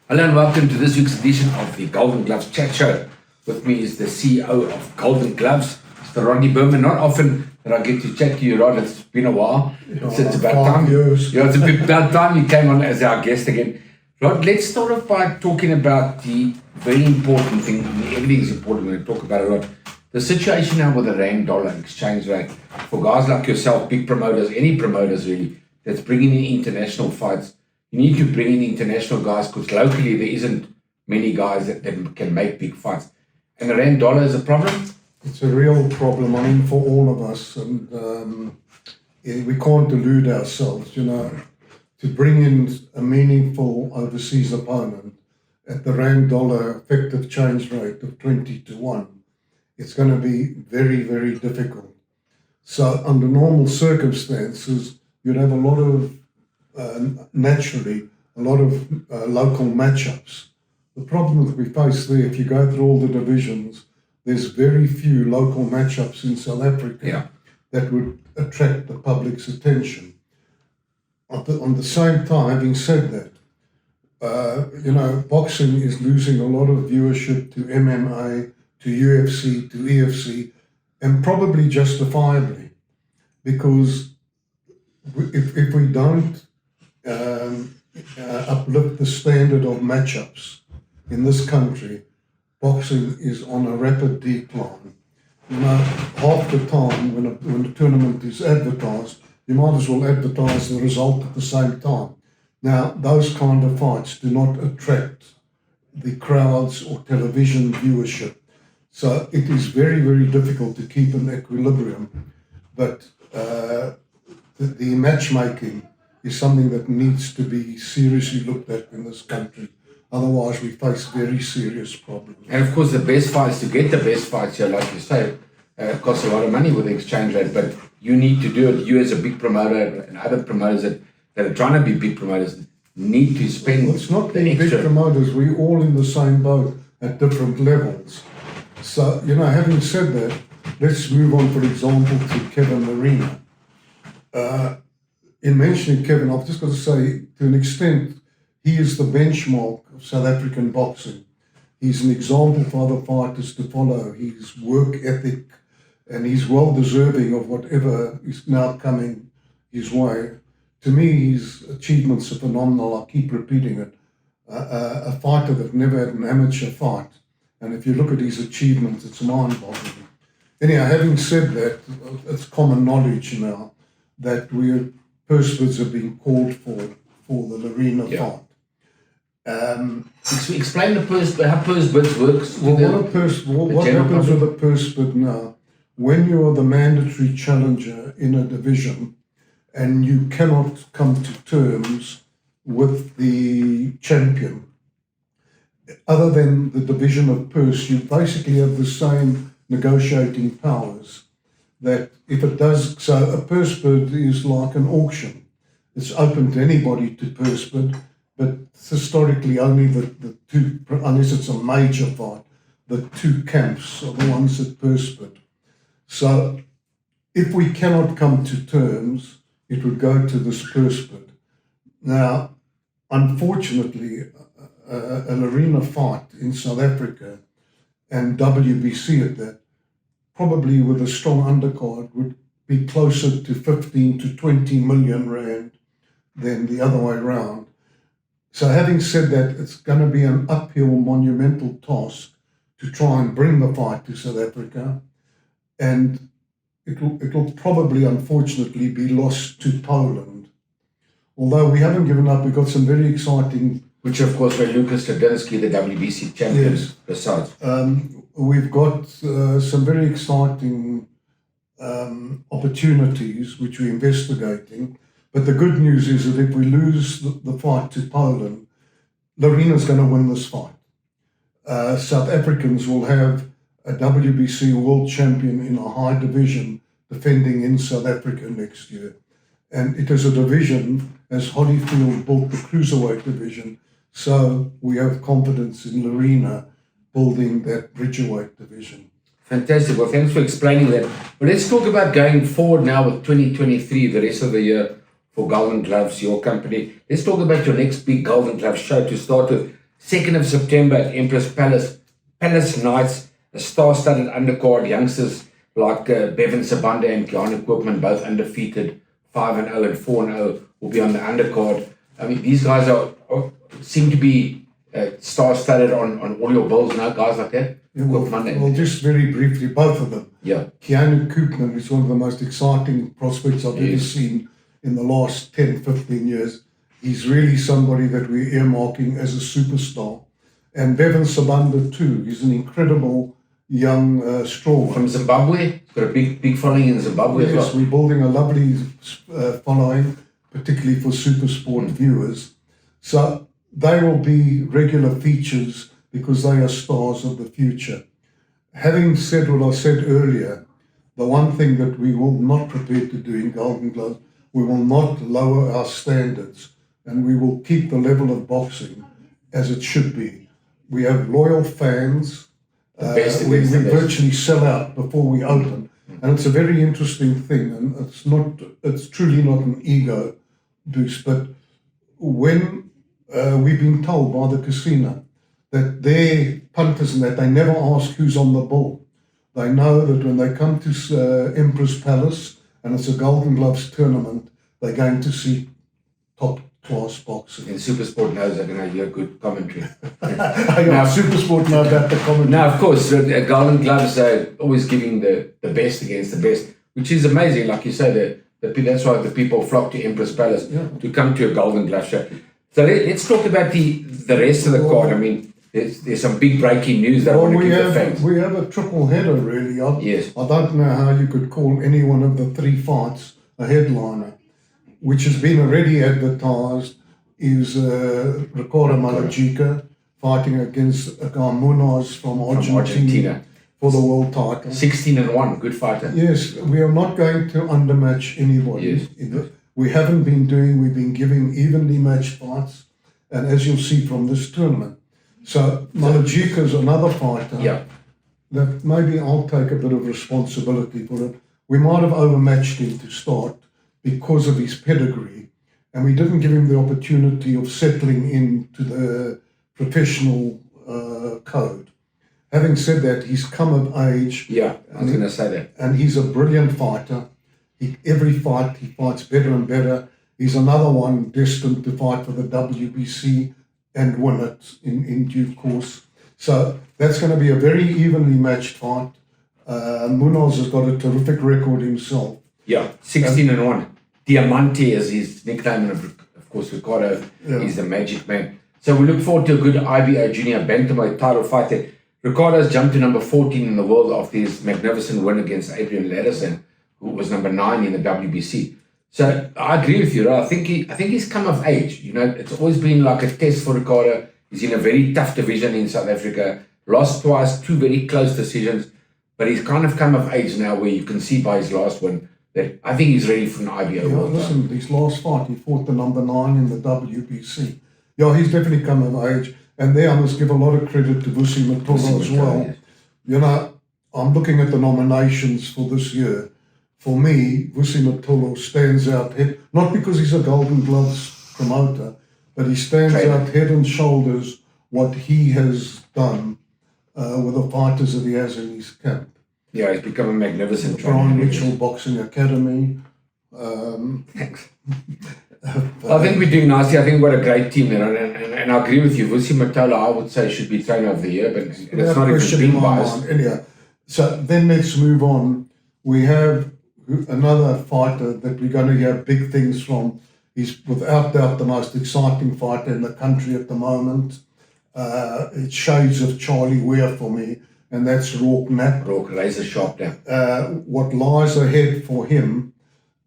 Hello and welcome to this week's edition of the Golden Gloves Chat Show. With me is the CEO of Golden Gloves, Mr. Rodney Berman. Not often that I get to chat to you, Rod. It's been a while. It's about time. Years. Yeah, it's about time you came on as our guest again. Rod, let's start off by talking about the very important thing. Everything is important when we talk about it, Rod. The situation now with the rand dollar exchange rate. For guys like yourself, big promoters, any promoters really, that's bringing in international fights, you need to bring in international guys because locally there isn't many guys that can make big fights. And the rand dollar is a problem? It's a real problem, for all of us. And we can't delude ourselves, to bring in a meaningful overseas opponent at the rand dollar effective change rate of 20-1. It's going to be very, very difficult. So under normal circumstances, you'd have a lot of naturally, a lot of local matchups. The problem that we face there, if you go through all the divisions, there's very few local matchups in South Africa that would attract the public's attention. On the same time, having said that, boxing is losing a lot of viewership to MMA, to UFC, to EFC, and probably justifiably, because if we don't uplift the standard of matchups in this country, boxing is on a rapid decline. Half the time when a tournament is advertised, you might as well advertise the result at the same time. Now, those kind of fights do not attract the crowds or television viewership. So it is very, very difficult to keep an equilibrium. But the matchmaking is something that needs to be seriously looked at in this country. Otherwise, we face very serious problems. And of course, the best fights, to get the best fights here, like you say, costs a lot of money with the exchange rate, but you need to do it. You as a big promoter and other promoters that are trying to be big promoters need to spend. Well, it's not being big promoters. We're all in the same boat at different levels. So, having said that, let's move on, for example, to Kevin Lerena. In mentioning Kevin, I've just got to say, to an extent, he is the benchmark of South African boxing. He's an example for other fighters to follow. His work ethic, and he's well deserving of whatever is now coming his way. To me, his achievements are phenomenal. I keep repeating it. A fighter that never had an amateur fight. And if you look at his achievements, it's mind-boggling. Anyhow, having said that, it's common knowledge now that purse bids have been called for the Lerena fight. Explain how purse bids works. What happens with a purse bid now? When you are the mandatory challenger in a division and you cannot come to terms with the champion, other than the division of purse, you basically have the same negotiating powers. That if it does, so a purse bid is like an auction. It's open to anybody to purse bid, but historically only the two, unless it's a major fight, the two camps are the ones that purse bid. So if we cannot come to terms, it would go to this purse bid. Now, unfortunately, a Lerena fight in South Africa and WBC at that, probably with a strong undercard, would be closer to 15 to 20 million rand than the other way around. So having said that, it's going to be an uphill monumental task to try and bring the fight to South Africa, and it'll probably, unfortunately, be lost to Poland. Although we haven't given up, we've got some very exciting... Which, of course, were Lucas Tadinsky, the WBC champion, yes. Besides. We've got some very exciting opportunities which we're investigating. But the good news is that if we lose the fight to Poland, Lerena's going to win this fight. South Africans will have a WBC world champion in a high division defending in South Africa next year. And it is a division, as Holyfield built the cruiserweight division, so we have confidence in Lerena building that bridgerweight division. Fantastic. Well, thanks for explaining that. Well, let's talk about going forward now with 2023, the rest of the year for Golden Gloves, your company. Let's talk about your next big Golden Gloves show to start with. 2nd of September at Empress Palace Nights, a star-studded undercard. Youngsters like Bevan Sabanda and Keanu Koopman, both undefeated, 5-0 and 4-0, will be on the undercard. I mean, these guys seem to be star-studded on all your bills now, guys like that. Yeah, well, just very briefly, both of them. Yeah. Keanu Koopman is one of the most exciting prospects I've ever seen in the last 10, 15 years. He's really somebody that we're earmarking as a superstar. And Bevan Sabanda too. He's an incredible young stalwart. From Zimbabwe. He's got a big following in Zimbabwe as well. Yes, we're building a lovely following, particularly for SuperSport viewers. So they will be regular features because they are stars of the future. Having said what I said earlier, the one thing that we will not prepare to do in Golden Gloves, we will not lower our standards, and we will keep the level of boxing as it should be. We have loyal fans. We virtually sell out before we open, and it's a very interesting thing. And it's truly not an ego boost, but when we've been told by the casino that their punters and that they never ask who's on the bull. They know that when they come to Empress Palace and it's a Golden Gloves tournament, they're going to see top class boxing. And SuperSport knows they're going to hear good commentary. Now, SuperSport know about the commentary. Now, of course, Golden Gloves are always giving the best against the best, which is amazing. Like you say, that's why the people flock to Empress Palace to come to a Golden Glove show. So let's talk about the rest of the card. I mean, there's some big breaking news that I want to give the fans. We have a triple header, really. Yes. I don't know how you could call any one of the three fights a headliner. Which has been already advertised is Ricardo Malajica fighting against a guy Munoz from Argentina for the world title. 16-1, good fighter. Yes, we are not going to undermatch anybody. Yes. We've been giving evenly matched fights, and as you'll see from this tournament. So Malajica is another fighter that maybe I'll take a bit of responsibility for it. We might have overmatched him to start because of his pedigree, and we didn't give him the opportunity of settling into the professional code. Having said that, he's come of age. Yeah, I was going to say that. And he's a brilliant fighter. Every fight, he fights better and better. He's another one destined to fight for the WBC and win it in due course. So that's going to be a very evenly matched fight. Munoz has got a terrific record himself. Yeah, 16-1. Diamante is his nickname, and of course Ricardo is the magic man. So we look forward to a good IBO Junior Bantamweight title fight there. Ricardo's jumped to number 14 in the world after his magnificent win against Adrian Lerena, who was number 9 in the WBC. So I agree with you, right? I think he's come of age. You know, it's always been like a test for Ricardo. He's in a very tough division in South Africa. Lost twice, 2 very close decisions, but he's kind of come of age now, where you can see by his last win that I think he's ready for an IBO world. Listen, his last fight, he fought the number 9 in the WBC. Yeah, he's definitely come of age. And there I must give a lot of credit to Vusi Matola as well. Yes. You know, I'm looking at the nominations for this year. For me, Vusi Matola stands out, not because he's a Golden Gloves promoter, but he stands out head and shoulders what he has done with the fighters that he has in his camp. Yeah, he's become a magnificent trainer. Brian Mitchell Boxing Academy. Thanks. I think we're doing nicely. I think we've got a great team there, and I agree with you. Vusi Matola, I would say, should be trainer of the year, but it's not even being biased. Anyhow, so then let's move on. We have another fighter that we're going to hear big things from. He's without doubt the most exciting fighter in the country at the moment. It's shades of Charlie Weir for me, and that's Rourke Knapp. Rourke, razor sharp down. What lies ahead for him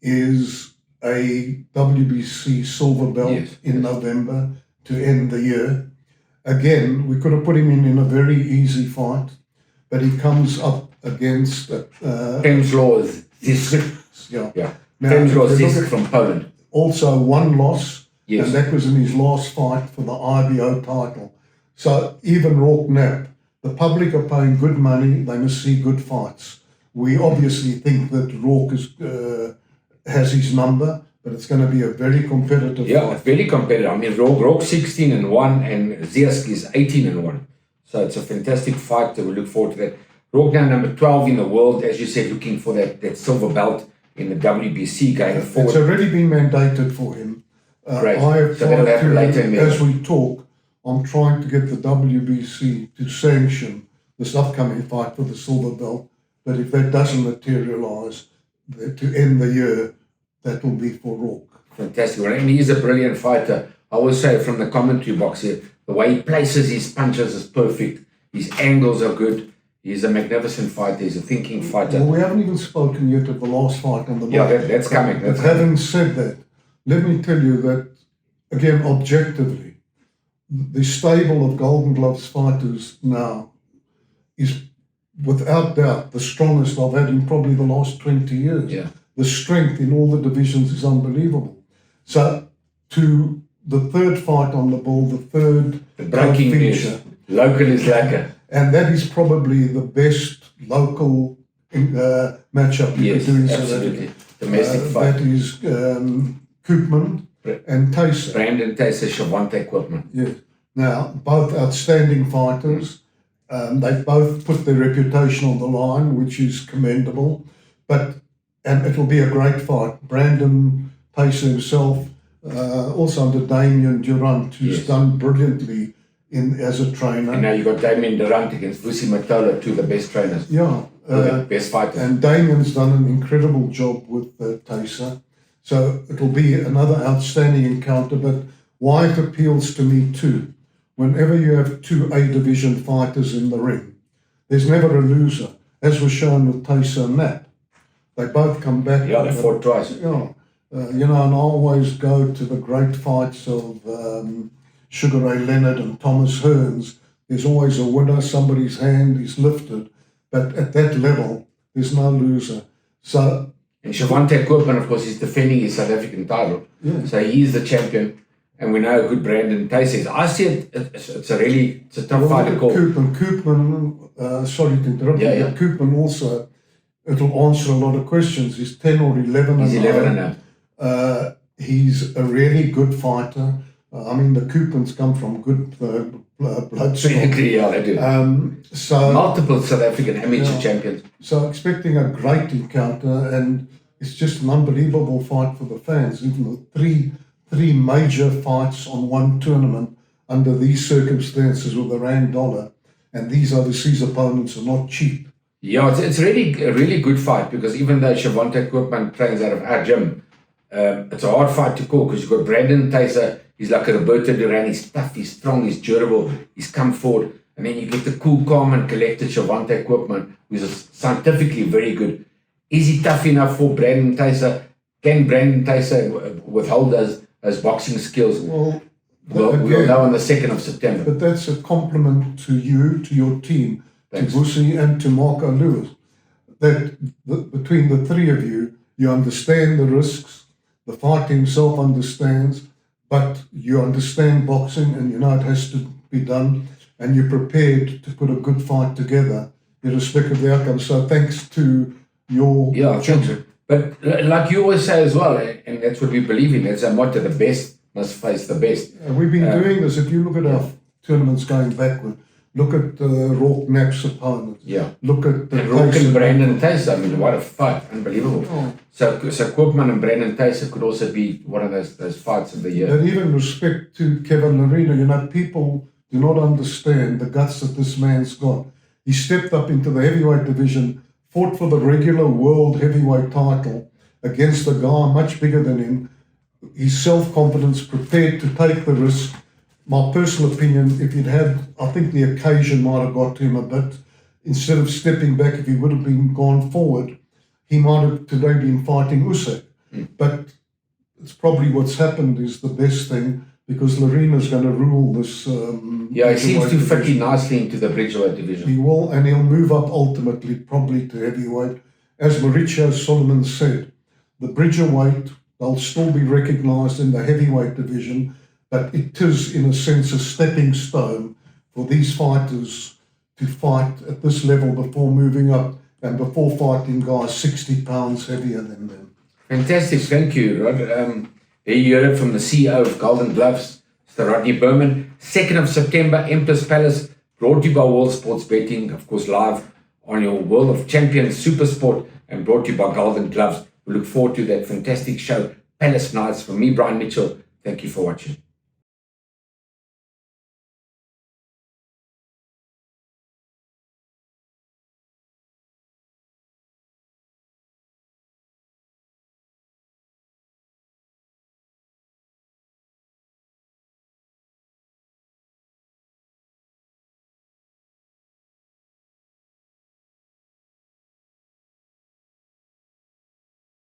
is a WBC silver belt in November to end the year. Again, we could have put him in a very easy fight, but he comes up against Temslaw Zisk. Yeah. Temslaw Zisk from Poland. Also one loss, and that was in his last fight for the IBO title. So even Rourke Knapp, the public are paying good money, they must see good fights. We obviously think that Rourke has his number, but it's going to be a very competitive Yeah, fight. very competitive. I mean, Rogue 16-1 and Ziyech is 18-1. So it's a fantastic fight. We look forward to that. Rogue now number 12 in the world, as you said, looking for that silver belt in the WBC going forward. It's already been mandated for him. Great. I have So that'll tried happen later in to, the as we talk, I'm trying to get the WBC to sanction this upcoming fight for the silver belt. But if that doesn't materialise, to end the year, that will be for Rourke. Fantastic. And he is a brilliant fighter. I always say from the commentary box here, the way he places his punches is perfect. His angles are good. He's a magnificent fighter. He's a thinking fighter. Well, we haven't even spoken yet of the last fight on the Yeah, night. that's coming. But having said that, let me tell you that, again, objectively, the stable of Golden Gloves fighters now is, without doubt, the strongest I've had in probably the last 20 years. Yeah. The strength in all the divisions is unbelievable. So, to the third fight on the ball, the breaking news. Local is lekker. And that is probably the best local matchup you could do in South Africa. Domestic fight. That is Koopman and Tayser. Brandon Tayser, Shavante Koopman. Yes. Now, both outstanding fighters. They've both put their reputation on the line, which is commendable. And it'll be a great fight. Brandon Tayser himself, also under Damien Durant, who's done brilliantly as a trainer. And now you've got Damien Durant against Vusi Matola, two of the best trainers. Yeah. Best fighters. And Damien's done an incredible job with Tayser. So it'll be another outstanding encounter. But why it appeals to me too, whenever you have two A-division fighters in the ring, there's never a loser, as was shown with Tayser and Nat. They both come back. Yeah, they fought twice. Yeah. And I always go to the great fights of Sugar Ray Leonard and Thomas Hearns. There's always a winner, somebody's hand is lifted. But at that level, there's no loser. So, and Shavante Koopman, of course, is defending his South African title. Yeah. So he is the champion. And we know how good Brandon Tayser is. I see it's a tough fight to call. Koopman, sorry to interrupt you, but Koopman also, it'll answer a lot of questions. He's 10 or 11 He's 11 and he's a really good fighter. I mean, the Koopmans come from good blood stock. Yeah, they do. So multiple South African amateur champions. So expecting a great encounter, and it's just an unbelievable fight for the fans. Even though three major fights on one tournament under these circumstances with the rand dollar, and these overseas opponents are not cheap. Yeah, it's really a really good fight, because even though Shavante Koopman trains out of our gym, it's a hard fight to call, because you've got Brandon Tayser. He's like a Roberto Duran. He's tough, he's strong, he's durable, he's come forward. And then you get the cool, calm and collected Shavante Koopman, who's scientifically very good. Is he tough enough for Brandon Tayser? Can Brandon Tayser withhold those boxing skills? Well, we'll know on the 2nd of September. But that's a compliment to you, to your team, Thanks. to Vusi and to Marco Lewis. That between the three of you, you understand the risks, the fighter himself understands, but you understand boxing and you know it has to be done, and you're prepared to put a good fight together, irrespective of the outcome. So thanks to your... Yeah, thanks. But like you always say as well, and that's what we believe in, that's our motto, the best must face the best. We've been doing this. If you look at our tournaments going backward, look at Rourke Knapp's opponents. Yeah. Look at the... And Rourke and Brandon Tayser, I mean, what a fight. Unbelievable. Oh. So Koopman and Brandon Tayser could also be one of those fights of the year. And even respect to Kevin Lerena, you know, people do not understand the guts that this man's got. He stepped up into the heavyweight division, fought for the regular world heavyweight title against a guy much bigger than him. His self-confidence, prepared to take the risk. My personal opinion, if he'd had, I think the occasion might have got to him a bit. Instead of stepping back, if he would have been gone forward, he might have today been fighting Usyk. But it's probably what's happened is the best thing, because Lerena's going to rule this. He seems to fit in nicely into the Bridgeweight division. He will, and he'll move up ultimately, probably to heavyweight. As Mauricio Solomon said, the Bridgeweight, they'll still be recognised in the heavyweight division, but it is, in a sense, a stepping stone for these fighters to fight at this level before moving up and before fighting guys 60 pounds heavier than them. Fantastic, thank you, Rod. There you heard it from the CEO of Golden Gloves, Mr. Rodney Berman. 2nd of September, Empress Palace, brought to you by World Sports Betting, of course, live on your World of Champions Super Sport, and brought to you by Golden Gloves. We look forward to that fantastic show, Palace Nights. From me, Brian Mitchell, thank you for watching.